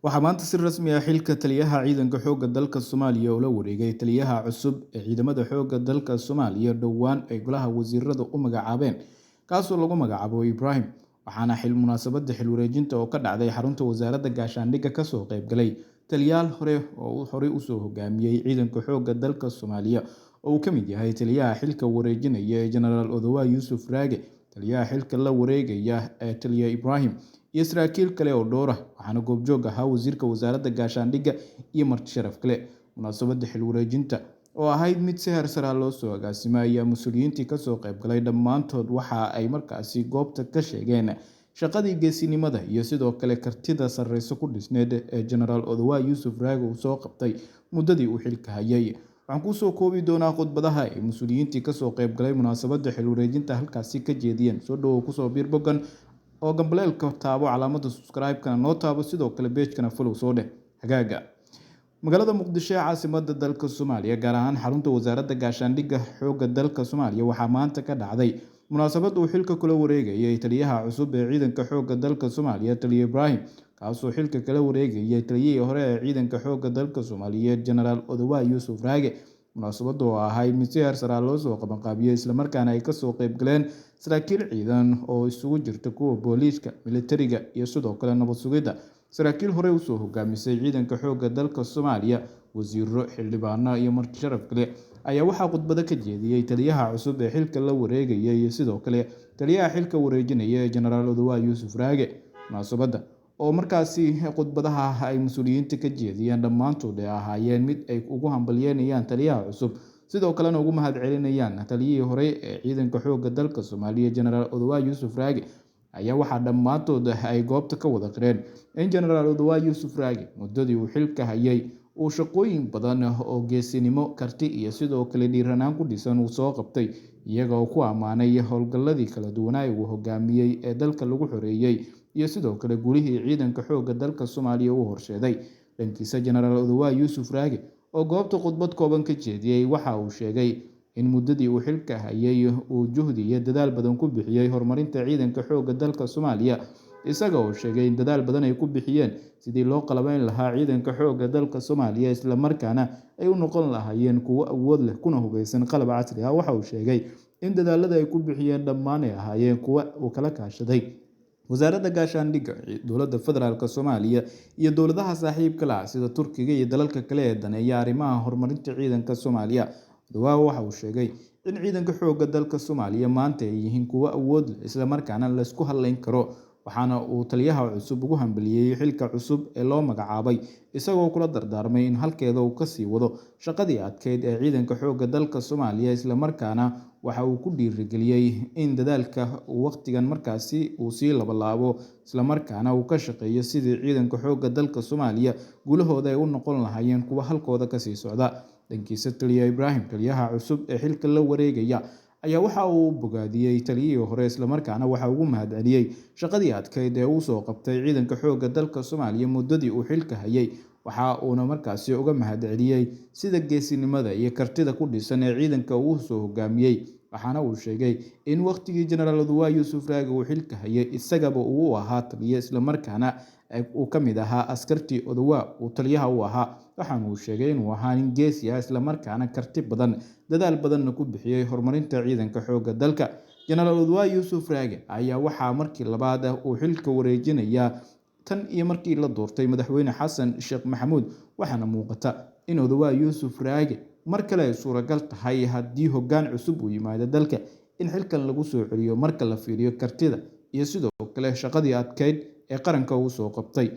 Waxaa maanta si rasmi ah xilka taliyaha ciidanka xoogga dalka Soomaaliya oo la wareegay taliyaha cusub ee ciidamada xoogga dalka Soomaaliya dhowaan ay golaha wasiirada u magacaabeen, kaasoo lagu magacaabo Ibrahim. Waxaana munaasabadda xil wareejinta oo ka dhacday xarunta wasaaradda gaashaandhigga kasoo qayb galay taliyayaal hore oo horey usoo hogaamiyey ciidanka xoogga dalka Soomaaliya oo uu ka mid yahay taliyaha xilka wareejinaya ee Genaraal Odawa Yuusuf Raage, taliyaha xilka la wareegaya ee taliya Ibrahim, iyo saraakiil kale oo dhowr ah. Waxaana goobjoog ahaa wasiirka wasaaradda gaashaandhigga iyo marti sharaf kale. Munaasabadda xil wareejinta oo ahayd mid si heer sare ah loo soo agaasimay ayaa mas'uuliyiintii kasoo qayb galay dhammaantood waxa ay markaasi goobta ka sheegeen shaqadii geesinimada iyo sidoo kale kartida sareysa ku dhisneed ee Genaraal Odawa Yuusuf Raage uu soo qabtay muddadii uu xilka hayay. Waxaan kusoo koobi doonaa khudbadaha ay mas'uuliyiintii kasoo qayb galay munaasabadda xil wareejinta halkaasi ka jeediyeen. Soo dhawow kusoo biir boggan oo gambaleelka taabo calaamadda subscribe-kana noo taabo, sidoo kale page-kana follow soo dheh. Hagaaga magaalada Muqdisho ee caasimadda dalka Soomaaliya, gaar ahaan xarunta wasaaradda gaashaandhigga xoogga dalka Soomaaliya, waxaa maanta ka dhacday munaasabad uu xilka kula wareegayay taliyaha cusub ee ciidanka xoogga dalka Soomaaliya taliya Ibrahim, kaasoo xilka kala wareegayay taliyihii hore ee ciidanka xoogga dalka Soomaaliyeed Genaraal Odawa Yuusuf Raage. Munaasabadda oo ahayd mid si heer sare ah loo soo qabanqaabiyey islamarkaana ay kasoo qayb galeen saraakiil ciidan oo isugu jirta kuwa booliiska, militariga iyo sidoo kale nabad sugidda, saraakiil horey usoo hogaamisay ciidanka xoogga dalka Soomaaliya, wasiiro, xildhibaano iyo marti sharaf kale, ayaa waxaa khudbado ka jeediyey taliyaha cusub ee xilka la wareegaya iyo sidoo kale taliyaha xilka wareejinaya ee Genaraal Odawa Yuusuf Raage. Munaasabadda oo markaasi khudbadaha ay mas'uuliyiinta ka jeediyeen dhammaantood ay ahaayeen mid ay ugu hambalyeynayaan taliyaha cusub, sidoo kalena ugu mahadcelinayaan taliyihii hore ee ciidanka xoogga dalka Soomaaliya Genaraal Odawa Yuusuf Raage, ayaa waxaa dhammaantood ay goobta ka wada qireen in Genaraal Odawa Yuusuf Raage muddadii uu xilka hayay uu shaqooyin badan oo geesinimo, karti iyo sidoo kale dhiiranaan ku dhisan uu soo qabtay, iyaga oo ku ammaanay howlgalladii kala duwanaa ee uu hogaamiyey ee dalka lagu xoreeyay iyo sidoo kale guulihii ciidanka xoogga dalka Soomaaliya uu horseeday. Dhankiisa, Genaraal Odawa Yuusuf Raage oo goobta khudbad kooban ka jeediyey waxa uu sheegay in muddadii uu xilka hayay uu juhdi iyo dadaal badan ku bixiyey horumarinta ciidanka xoogga dalka Soomaaliya, isaga oo sheegay in dadaal badan ay ku bixiyeen sidii loo qalabayn lahaa ciidanka xoogga dalka Soomaaliya, isla markaana ay u noqon lahaayeen kuwo awood leh kuna hubeysan qalab casri ah. Waxa uu sheegay in dadaalada ay ku bixiyeen dhammaan ay ahaayeen kuwo uu kala kaashaday wasaaradda gaashaandhigga, dowladda federaalka Soomaaliya iyo dowladaha saaxiibka la ah sida Turkiga iyo dalalka kale ee daneeya arrimaha horumarinta ciidanka Soomaaliya. Odawa waxa uu sheegay in ciidanka xoogga dalka Soomaaliya maanta ay yihiin kuwo awood leh isla markaana la isku halayn karo. Waxaana uu taliyaha cusub ugu hambalyeeyay xilka cusub ee loo magacaabay, isagoo kula dardaarmay in halkeeda uu kasii wado shaqadii adkeyd ee ciidanka xoogga dalka Soomaaliya, isla markaana waxa uu ku dhiirigeliyey in dadaalka waqtigan markaasi uu sii labanlaabo, isla markaana uu ka shaqeeyo sidii ciidanka xoogga dalka Soomaaliya guulahooda ay u noqon lahaayeen kuwo halkooda kasii socda. Dhankiisa, taliya Ibrahim, taliyaha cusub ee xilka la wareegaya, ayaa waxa uu bogaadiyey taliyihii hore, isla markaana waxa uu ugu mahadceliyey shaqadii adkeyd ee uu soo qabtay ciidanka xoogga dalka Soomaaliya muddadii uu xilka hayay. Waxa uuna markaasi uga mahadceliyey sida geesinimada iyo kartida ku dhisan ee ciidanka uu soo hogaamiyey. Waxaana uu sheegay in waqtigii Genaraal Odawa Yuusuf Raage uu xilka hayay isagaba uu ahaa taliye, isla markaana uu ka mid ahaa askartii Odawa uu taliyaha u ahaa. Waxaana uu sheegay inuu ahaa nin geesi ah, isla markaana karti badan, dadaal badanna ku bixiyey horumarinta ciidanka xoogga dalka. Genaraal Odawa Yuusuf Raage ayaa waxaa markii labaad uu xilka wareejinayaa tan iyo markii la doortay madaxweyne Xasan Sheekh Maxamuud, waxaana muuqata in Odawa Yuusuf Raage mar kale ay suuragal tahay haddii hoggaan cusub uu yimaado dalka in xilkan lagu soo celiyo marka la fiiriyo kartida iyo sidoo kale shaqadii adkeyd ee qaranka uu soo qabtay.